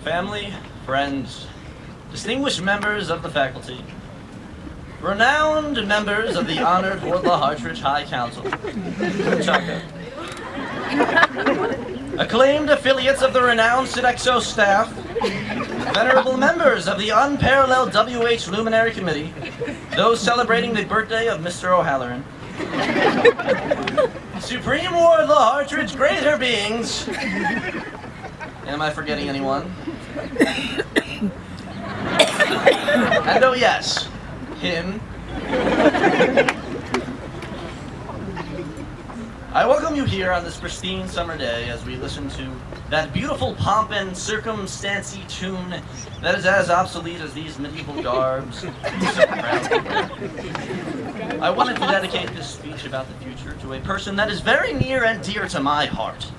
Family, friends, distinguished members of the faculty, renowned members of the honored Wardlaw Hartridge High Council, acclaimed affiliates of the renowned Sodexo staff, venerable members of the unparalleled WH Luminary Committee, those celebrating the birthday of Mr. O'Halloran, Supreme Wardlaw Hartridge greater beings. Am I forgetting anyone? And oh yes, him. I welcome you here on this pristine summer day as we listen to that beautiful pomp and circumstancy tune that is as obsolete as these medieval garbs. I wanted to dedicate this speech about the future to a person that is very near and dear to my heart.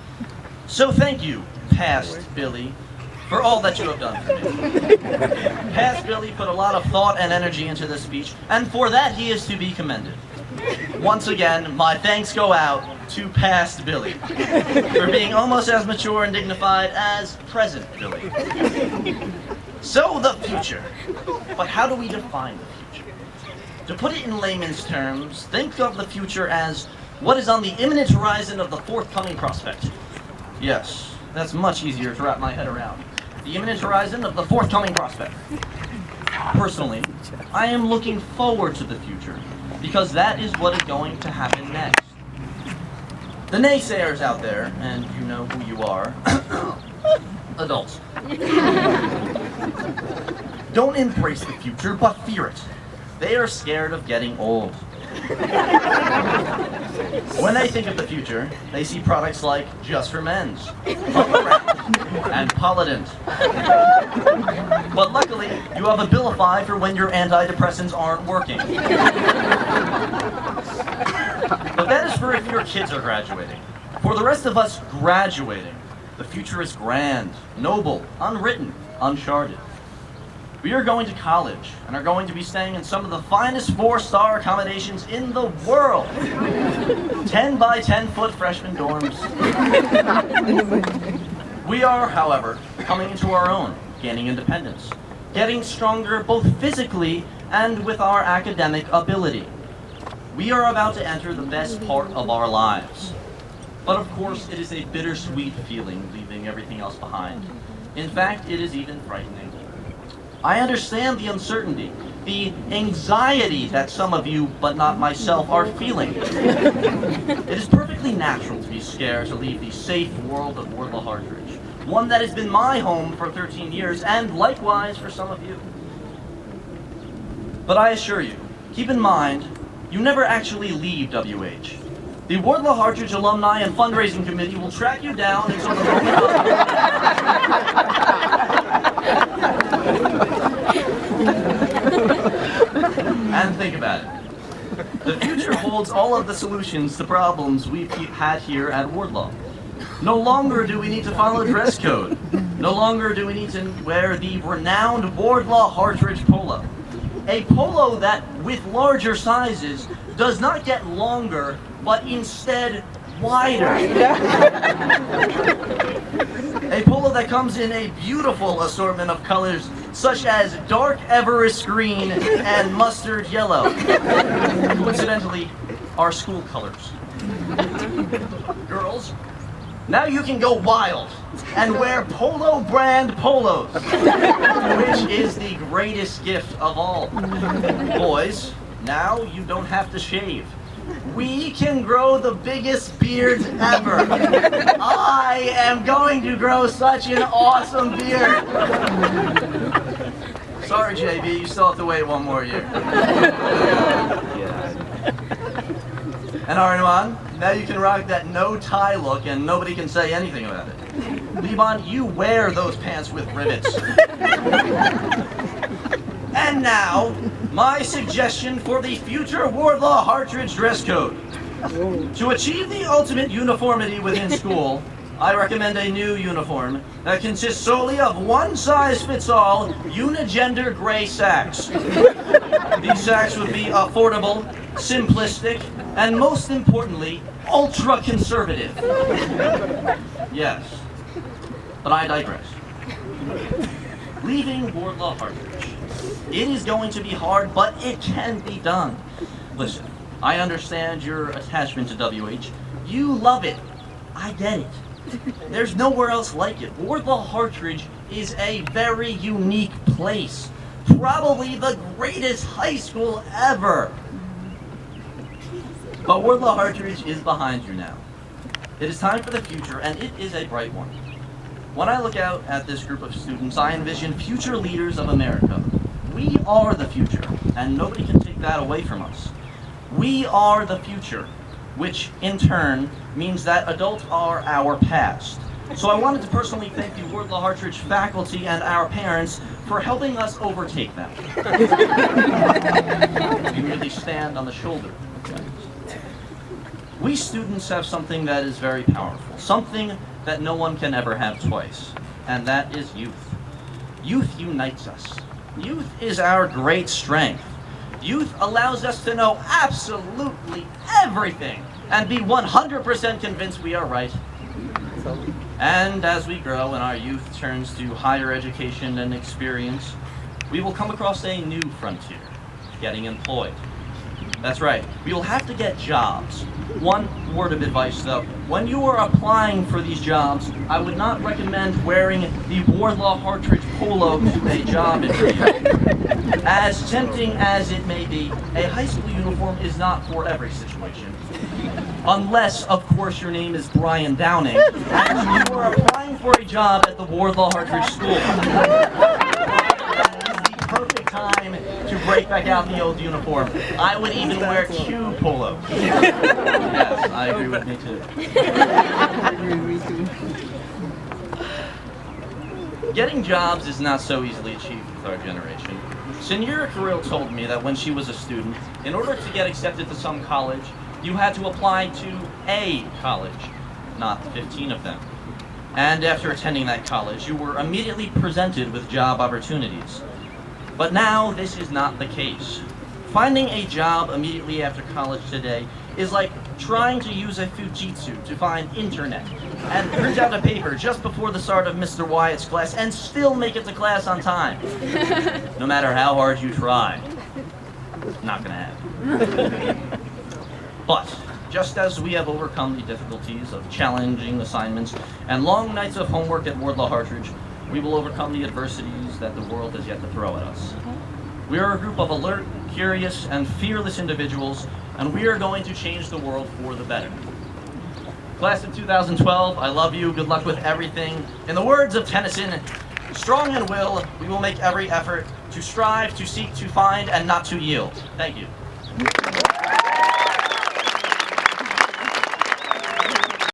So thank you, past Billy, for all that you have done for me. Past Billy put a lot of thought and energy into this speech, and for that he is to be commended. Once again, my thanks go out to past Billy for being almost as mature and dignified as present Billy. So the future. But how do we define the future? To put it in layman's terms, think of the future as what is on the imminent horizon of the forthcoming prospect. Yes, that's much easier to wrap my head around. The imminent horizon of the forthcoming prospect. Personally, I am looking forward to the future because that is what is going to happen next. The naysayers out there, and you know who you are, adults, don't embrace the future but fear it. They are scared of getting old. When they think of the future, they see products like Just for Men's, and Polident. But luckily, you have Abilify for when your antidepressants aren't working. But that is for if your kids are graduating. For the rest of us graduating, the future is grand, noble, unwritten, uncharted. We are going to college and are going to be staying in some of the finest 4-star accommodations in the world. 10 by 10 foot freshman dorms. We are, however, coming into our own, gaining independence, getting stronger both physically and with our academic ability. We are about to enter the best part of our lives. But of course, it is a bittersweet feeling leaving everything else behind. In fact, it is even frightening. I understand the uncertainty, the anxiety that some of you, but not myself, are feeling. It is perfectly natural to be scared to leave the safe world of Wardlaw Hartridge, one that has been my home for 13 years, and likewise for some of you. But I assure you, keep in mind, you never actually leave WH. The Wardlaw Hartridge Alumni and Fundraising Committee will track you down until the moment And think about it. The future holds all of the solutions to problems we've had here at Wardlaw. No longer do we need to follow dress code. No longer do we need to wear the renowned Wardlaw Hartridge polo. A polo that, with larger sizes, does not get longer, but instead wider. A polo that comes in a beautiful assortment of colors, such as dark Everest green and mustard yellow. Coincidentally, our school colors. Girls, now you can go wild and wear Polo brand polos, which is the greatest gift of all. Boys, now you don't have to shave. We can grow the biggest beards ever. I am going to grow such an awesome beard. Sorry, JB, you still have to wait one more year. And Arnuan, now you can rock that no tie look and nobody can say anything about it. Levon, you wear those pants with rivets. And now, my suggestion for the future Wardlaw Hartridge dress code. To achieve the ultimate uniformity within school, I recommend a new uniform that consists solely of one-size-fits-all unigender gray sacks. These sacks would be affordable, simplistic, and most importantly, ultra-conservative. Yes, but I digress. Leaving Wardlaw Hartridge. It is going to be hard, but it can be done. Listen, I understand your attachment to WH. You love it. I get it. There's nowhere else like it. Wardlaw Hartridge is a very unique place. Probably the greatest high school ever. But Wardlaw Hartridge is behind you now. It is time for the future, and it is a bright one. When I look out at this group of students, I envision future leaders of America. We are the future, and nobody can take that away from us. We are the future, which in turn means that adults are our past. So I wanted to personally thank the Wardlaw Hartridge faculty and our parents for helping us overtake them. We really stand on the shoulder of giants. We students have something that is very powerful, something that no one can ever have twice, and that is youth. Youth unites us. Youth is our great strength. Youth allows us to know absolutely everything and be 100% convinced we are right. And as we grow and our youth turns to higher education and experience, we will come across a new frontier, getting employed. That's right, we will have to get jobs. One word of advice though, when you are applying for these jobs, I would not recommend wearing the Wardlaw Hartridge polo to a job interview. As tempting as it may be, a high school uniform is not for every situation. Unless, of course, your name is Brian Downing, and you are applying for a job at the Wardlaw Hartridge School. Perfect time to break back out the old uniform. I would even wear 2 polos. Yes, I agree with me too. Getting jobs is not so easily achieved with our generation. Senora Carril told me that when she was a student, in order to get accepted to some college, you had to apply to a college, not 15 of them. And after attending that college, you were immediately presented with job opportunities. But now, this is not the case. Finding a job immediately after college today is like trying to use a Fujitsu to find internet and print out a paper just before the start of Mr. Wyatt's class and still make it to class on time. No matter how hard you try. Not gonna happen. But, just as we have overcome the difficulties of challenging assignments and long nights of homework at Wardlaw Hartridge, we will overcome the adversities that the world has yet to throw at us. We are a group of alert, curious, and fearless individuals, and we are going to change the world for the better. Class of 2012, I love you, good luck with everything. In the words of Tennyson, strong in will, we will make every effort to strive, to seek, to find, and not to yield. Thank you.